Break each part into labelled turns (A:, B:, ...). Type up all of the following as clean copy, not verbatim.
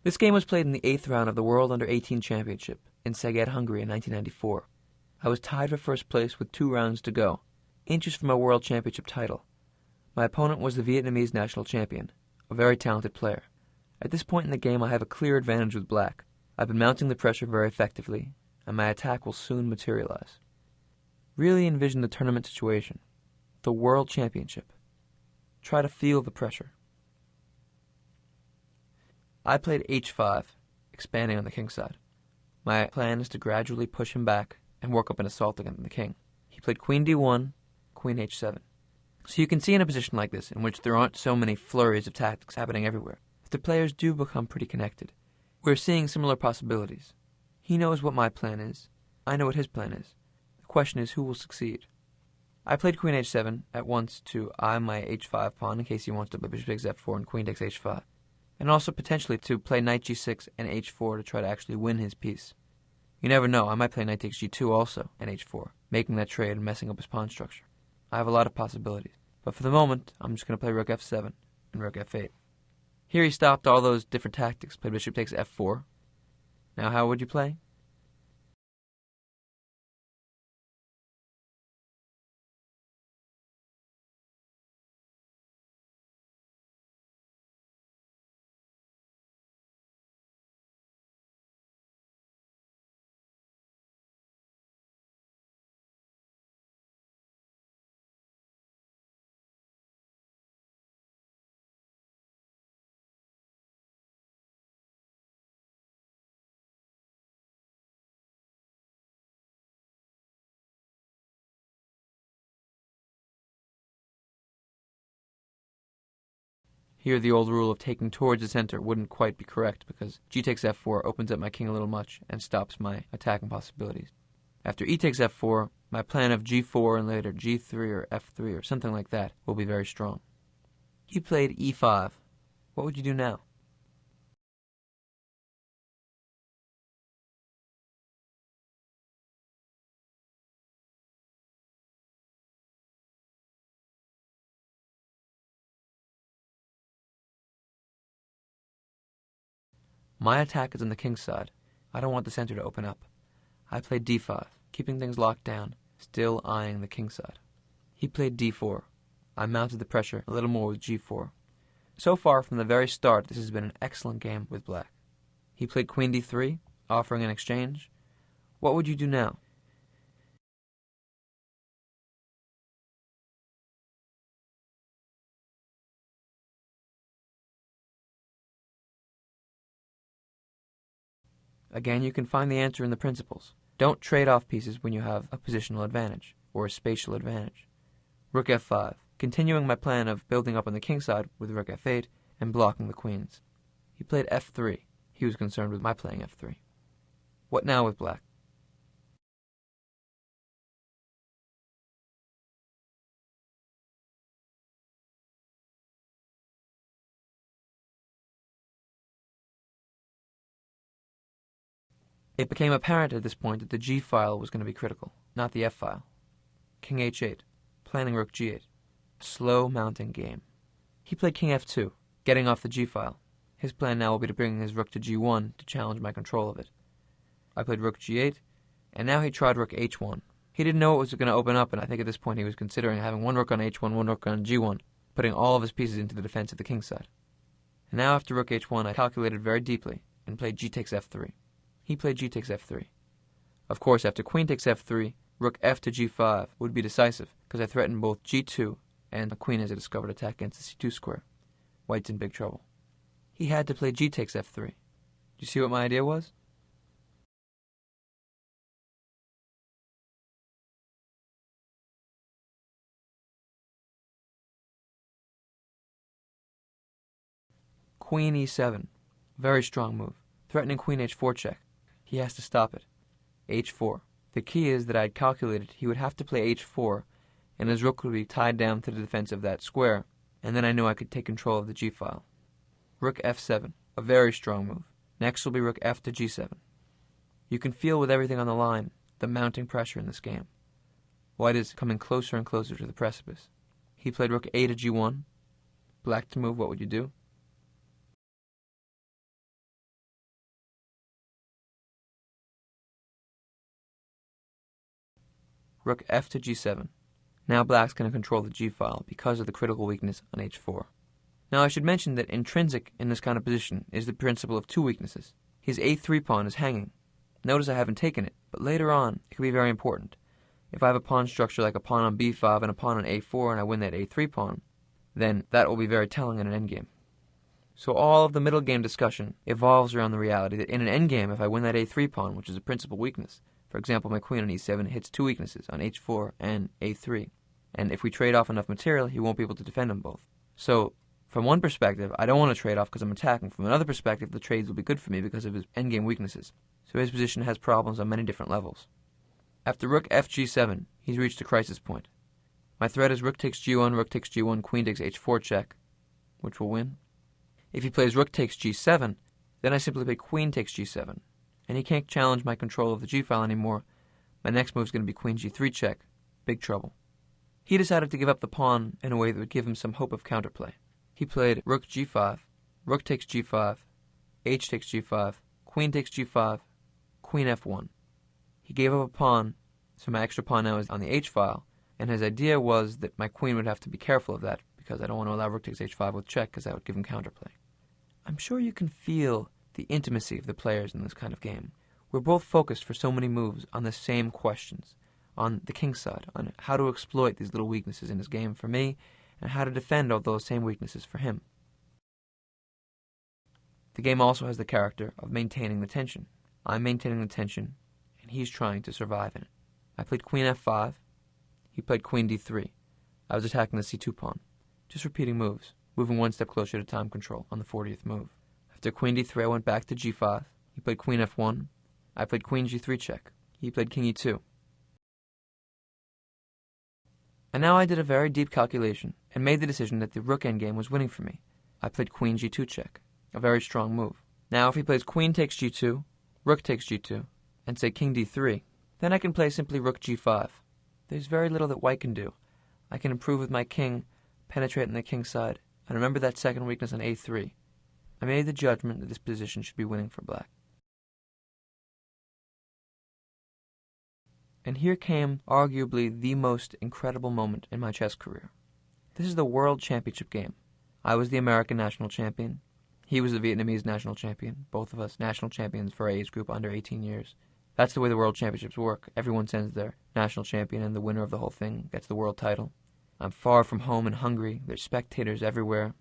A: This game was played in the 8th round of the World Under-18 Championship in Szeged, Hungary in 1994. I was tied for first place with 2 rounds to go, inches from a World Championship title. My opponent was the Vietnamese national champion, a very talented player. At this point in the game I have a clear advantage with black. I've been mounting the pressure very effectively, and my attack will soon materialize. Really envision the tournament situation, the World Championship. Try to feel the pressure. I played h5, expanding on the king side. My plan is to gradually push him back and work up an assault against the king. He played queen d1, queen h7. So you can see in a position like this, in which there aren't so many flurries of tactics happening everywhere, that the players do become pretty connected. We're seeing similar possibilities. He knows what my plan is. I know what his plan is. The question is who will succeed. I played queen h7 at once to eye my h5 pawn in case he wants to play bishop takes f4 and queen takes h5, and also potentially to play knight g6 and h4 to try to actually win his piece. You never know, I might play knight takes g2 also and h4, making that trade and messing up his pawn structure. I have a lot of possibilities, but for the moment, I'm just going to play rook f7 and rook f8. Here he stopped all those different tactics, played bishop takes f4. Now how would you play? Here the old rule of taking towards the center wouldn't quite be correct because g takes f4 opens up my king a little much and stops my attacking possibilities. After e takes f4, my plan of g4 and later g3 or f3 or something like that will be very strong. He played e5. What would you do now? My attack is on the king's side. I don't want the center to open up. I played d5, keeping things locked down, still eyeing the king side. He played d4. I mounted the pressure a little more with g4. So far, from the very start, this has been an excellent game with black. He played queen d3, offering an exchange. What would you do now? Again, you can find the answer in the principles. Don't trade off pieces when you have a positional advantage, or a spatial advantage. Rook f5, continuing my plan of building up on the king side with rook f8 and blocking the queens. He played f3. He was concerned with my playing f3. What now with black? It became apparent at this point that the g file was going to be critical, not the f file. King h8, planning rook g8. A slow mounting game. He played king f2, getting off the g file. His plan now will be to bring his rook to g1 to challenge my control of it. I played rook g8, and now he tried rook h1. He didn't know what was going to open up, and I think at this point he was considering having one rook on h1, one rook on g1, putting all of his pieces into the defense of the king side. And now after rook h1, I calculated very deeply and played g takes f3. He played g takes f3. Of course, after queen takes f3, rook f to g5 would be decisive, because I threatened both g2 and a queen as a discovered attack against the c2 square. White's in big trouble. He had to play g takes f3. Do you see what my idea was? Queen e7. Very strong move. Threatening queen h4 check. He has to stop it. h4. The key is that I had calculated he would have to play h4, and his rook would be tied down to the defense of that square, and then I knew I could take control of the g file. Rook f7. A very strong move. Next will be rook f to g7. You can feel with everything on the line the mounting pressure in this game. White is coming closer and closer to the precipice. He played rook a to g1. Black to move, what would you do? rook f to g7. Now black's going to control the g-file because of the critical weakness on h4. Now I should mention that intrinsic in this kind of position is the principle of two weaknesses. His a3 pawn is hanging. Notice I haven't taken it, but later on it can be very important. If I have a pawn structure like a pawn on b5 and a pawn on a4 and I win that a3 pawn, then that will be very telling in an endgame. So all of the middle game discussion evolves around the reality that in an endgame, if I win that a3 pawn, which is a principal weakness, for example, my queen on e7 hits two weaknesses on h4 and a3, and if we trade off enough material, he won't be able to defend them both. So from one perspective, I don't want to trade off because I'm attacking. From another perspective, the trades will be good for me because of his endgame weaknesses. So his position has problems on many different levels. After rook fg7, he's reached a crisis point. My threat is rook takes g1, queen takes h4 check, which will win. If he plays rook takes g7, then I simply play queen takes g7, and he can't challenge my control of the g-file anymore. My next move is going to be queen g3 check. Big trouble. He decided to give up the pawn in a way that would give him some hope of counterplay. He played rook g5, rook takes g5, h takes g5, queen takes g5, queen f1. He gave up a pawn, so my extra pawn now is on the h-file, and his idea was that my queen would have to be careful of that because I don't want to allow rook takes h5 with check because that would give him counterplay. I'm sure you can feel the intimacy of the players in this kind of game. We're both focused for so many moves on the same questions, on the king's side, on how to exploit these little weaknesses in his game for me, and how to defend all those same weaknesses for him. The game also has the character of maintaining the tension. I'm maintaining the tension, and he's trying to survive in it. I played queen f5, he played queen d3. I was attacking the c2 pawn, just repeating moves, moving one step closer to time control on the 40th move. After queen d3, I went back to g5, he played queen f1, I played queen g3 check, he played king e2. And now I did a very deep calculation and made the decision that the rook endgame was winning for me. I played queen g2 check, a very strong move. Now if he plays queen takes g2, rook takes g2, and say king d3, then I can play simply rook g5. There's very little that white can do. I can improve with my king, penetrate on the king's side, and remember that second weakness on a3. I made the judgment that this position should be winning for black. And here came arguably the most incredible moment in my chess career. This is the World Championship game. I was the American national champion. He was the Vietnamese national champion. Both of us national champions for our age group under 18 years. That's the way the World Championships work. Everyone sends their national champion, and the winner of the whole thing gets the world title. I'm far from home in Hungary. There's spectators everywhere.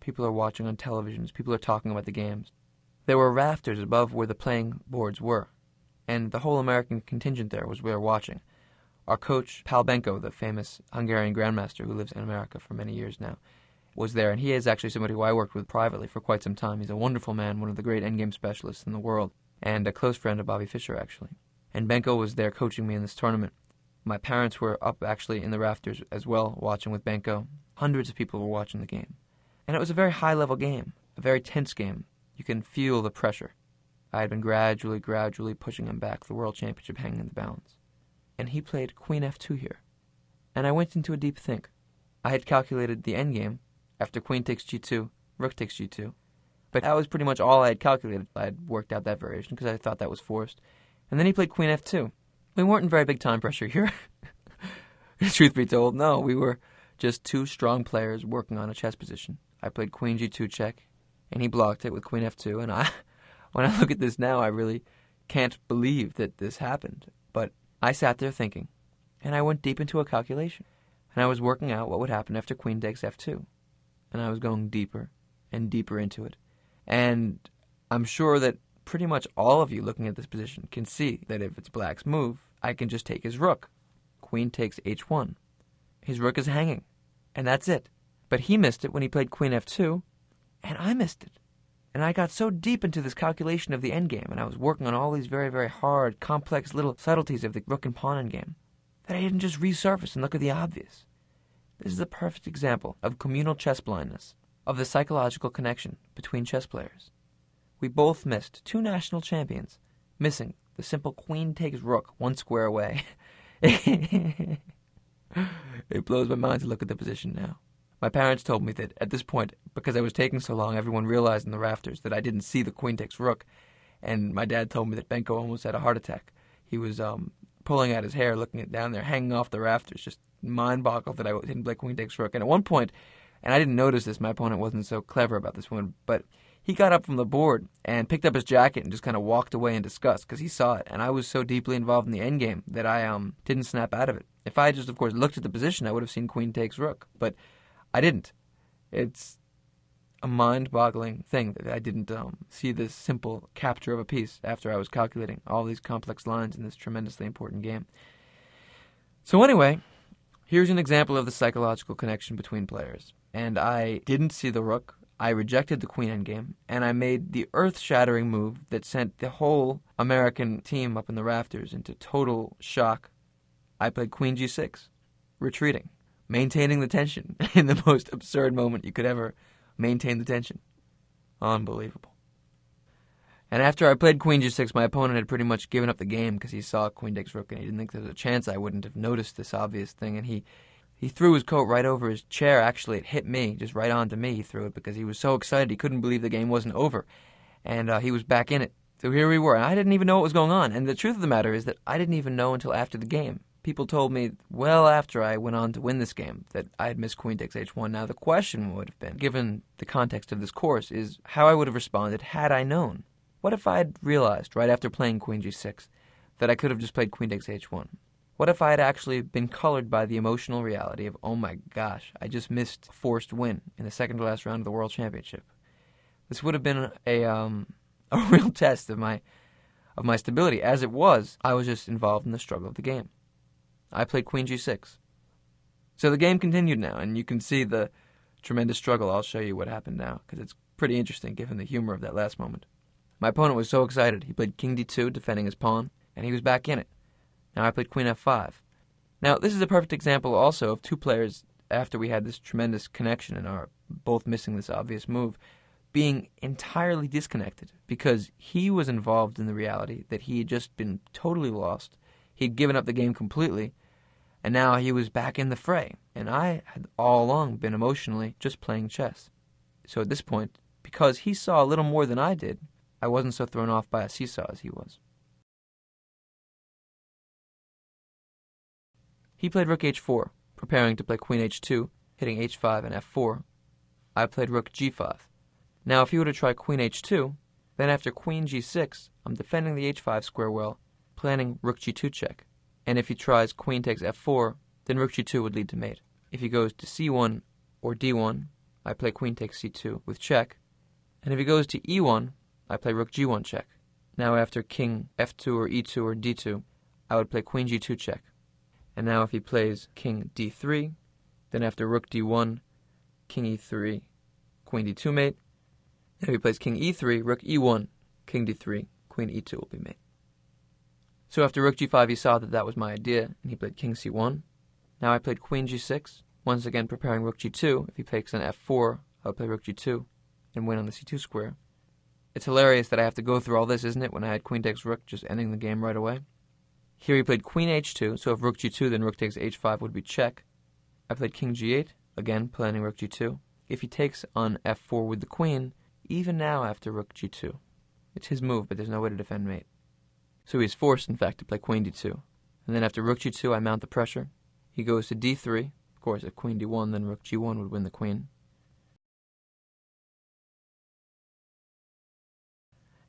A: People are watching on televisions. People are talking about the games. There were rafters above where the playing boards were, and the whole American contingent there was where watching. Our coach, Pal Benko, the famous Hungarian grandmaster who lives in America for many years now, was there, and he is actually somebody who I worked with privately for quite some time. He's a wonderful man, one of the great endgame specialists in the world, and a close friend of Bobby Fischer, actually. And Benko was there coaching me in this tournament. My parents were up actually in the rafters as well, watching with Benko. Hundreds of people were watching the game. And it was a very high-level game, a very tense game. You can feel the pressure. I had been gradually pushing him back, the World Championship hanging in the balance. And he played queen f2 here. And I went into a deep think. I had calculated the endgame after queen takes g2, rook takes g2. But that was pretty much all I had calculated. I had worked out that variation because I thought that was forced. And then he played queen f2. We weren't in very big time pressure here. Truth be told, no. We were just two strong players working on a chess position. I played queen g2 check, and he blocked it with queen f2. And when I look at this now, I really can't believe that this happened. But I sat there thinking, and I went deep into a calculation. And I was working out what would happen after queen takes f2. And I was going deeper and deeper into it. And I'm sure that pretty much all of you looking at this position can see that if it's black's move, I can just take his rook. Queen takes h1. His rook is hanging, and that's it. But he missed it when he played queen f2, and I missed it. And I got so deep into this calculation of the endgame, and I was working on all these very, very hard, complex little subtleties of the rook and pawn endgame, that I didn't just resurface and look at the obvious. This is a perfect example of communal chess blindness, of the psychological connection between chess players. We both missed two national champions, missing the simple queen takes rook one square away. It blows my mind to look at the position now. My parents told me that at this point, because I was taking so long, everyone realized in the rafters that I didn't see the queen takes rook, and my dad told me that Benko almost had a heart attack. He was pulling out his hair, looking at down there, hanging off the rafters, just mind-boggled that I didn't play queen takes rook. And at one point, and I didn't notice this, my opponent wasn't so clever about this one, but he got up from the board and picked up his jacket and just kind of walked away in disgust because he saw it. And I was so deeply involved in the endgame that I didn't snap out of it. If I had just, of course, looked at the position, I would have seen queen takes rook, but I didn't. It's a mind-boggling thing that I didn't see this simple capture of a piece after I was calculating all these complex lines in this tremendously important game. So anyway, here's an example of the psychological connection between players. And I didn't see the rook, I rejected the queen endgame, and I made the earth-shattering move that sent the whole American team up in the rafters into total shock. I played queen g6, retreating, maintaining the tension in the most absurd moment you could ever maintain the tension. Unbelievable. And after I played queen g6, my opponent had pretty much given up the game because he saw queen takes rook and he didn't think there was a chance I wouldn't have noticed this obvious thing. And he threw his coat right over his chair. Actually, it hit me, just right onto me. He threw it because he was so excited he couldn't believe the game wasn't over. And he was back in it. So here we were. And I didn't even know what was going on. And the truth of the matter is that I didn't even know until after the game. People told me well after I went on to win this game that I had missed queen takes h1. Now the question would have been, given the context of this course, is how I would have responded had I known. What if I had realized right after playing queen g6 that I could have just played queen takes h1? What if I had actually been colored by the emotional reality of, oh my gosh, I just missed a forced win in the second to last round of the World Championship? This would have been a real test of my stability. As it was, I was just involved in the struggle of the game. I played queen g6. So the game continued now, and you can see the tremendous struggle. I'll show you what happened now, because it's pretty interesting given the humor of that last moment. My opponent was so excited. He played king d2, defending his pawn, and he was back in it. Now I played queen f5. Now this is a perfect example also of two players, after we had this tremendous connection and are both missing this obvious move, being entirely disconnected, because he was involved in the reality that he had just been totally lost. He'd given up the game completely, and now he was back in the fray, and I had all along been emotionally just playing chess. So at this point, because he saw a little more than I did, I wasn't so thrown off by a seesaw as he was. He played rook h4, preparing to play queen h2, hitting h5 and f4. I played rook g5. Now if he were to try queen h2, then after queen g6, I'm defending the h5 square well, planning rook g2 check. And if he tries queen takes f4, then rook g2 would lead to mate. If he goes to c1 or d1, I play queen takes c2 with check. And if he goes to e1, I play rook g1 check. Now after king f2 or e2 or d2, I would play queen g2 check. And now if he plays king d3, then after rook d1, king e3, queen d2 mate. And if he plays king e3, rook e1, king d3, queen e2 will be mate. So after rook g5, he saw that that was my idea, and he played king c1. Now I played queen g6, once again preparing rook g2. If he takes an f4, I'll play rook g2 and win on the c2 square. It's hilarious that I have to go through all this, isn't it, when I had queen takes rook, just ending the game right away. Here he played queen h2, so if rook g2, then rook takes h5 would be check. I played king g8, again planning rook g2. If he takes on f4 with the queen, even now after rook g2, it's his move, but there's no way to defend mate. So he's forced, in fact, to play queen d2. And then after rook g2, I mount the pressure. He goes to d3. Of course, if queen d1, then rook g1 would win the queen.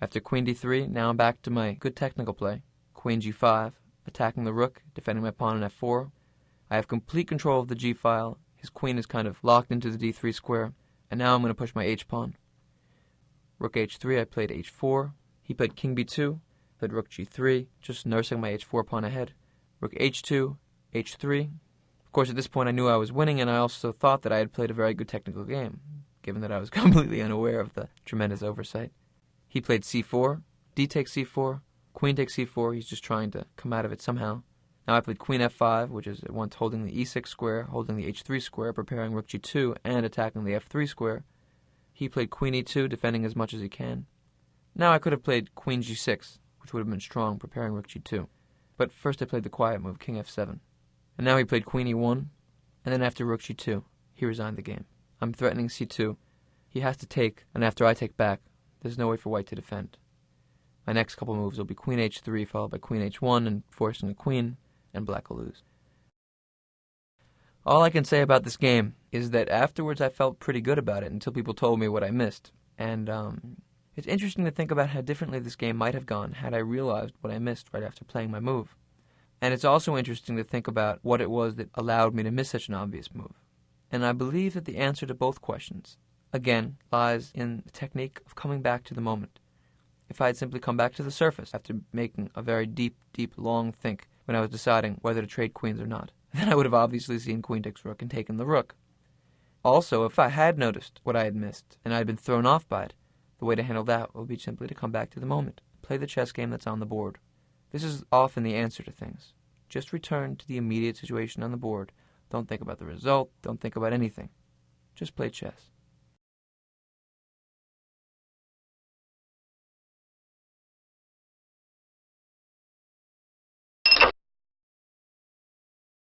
A: After queen d3, now I'm back to my good technical play. Queen g5, attacking the rook, defending my pawn on f4. I have complete control of the g-file. His queen is kind of locked into the d3 square. And now I'm going to push my h-pawn. Rook h3, I played h4. He played king b2. Played rook g3, just nursing my h4 pawn ahead. Rook h2, h3. Of course, at this point I knew I was winning, and I also thought that I had played a very good technical game, given that I was completely unaware of the tremendous oversight. He played c4, d takes c4, queen takes c4. He's just trying to come out of it somehow. Now I played queen f5, which is at once holding the e6 square, holding the h3 square, preparing rook g2, and attacking the f3 square. He played queen e2, defending as much as he can. Now I could have played queen g6, which would have been strong, preparing rook g2. But first I played the quiet move, king f7. And now he played queen e1, and then after rook g2, he resigned the game. I'm threatening c2. He has to take, and after I take back, there's no way for white to defend. My next couple moves will be queen h3 followed by queen h1 and forcing a queen, and black will lose. All I can say about this game is that afterwards I felt pretty good about it until people told me what I missed. And it's interesting to think about how differently this game might have gone had I realized what I missed right after playing my move. And it's also interesting to think about what it was that allowed me to miss such an obvious move. And I believe that the answer to both questions, again, lies in the technique of coming back to the moment. If I had simply come back to the surface after making a very deep, long think when I was deciding whether to trade queens or not, then I would have obviously seen queen takes rook and taken the rook. Also, if I had noticed what I had missed and I had been thrown off by it, the way to handle that would be simply to come back to the moment, play the chess game that's on the board. This is often the answer to things. Just return to the immediate situation on the board. Don't think about the result. Don't think about anything. Just play chess.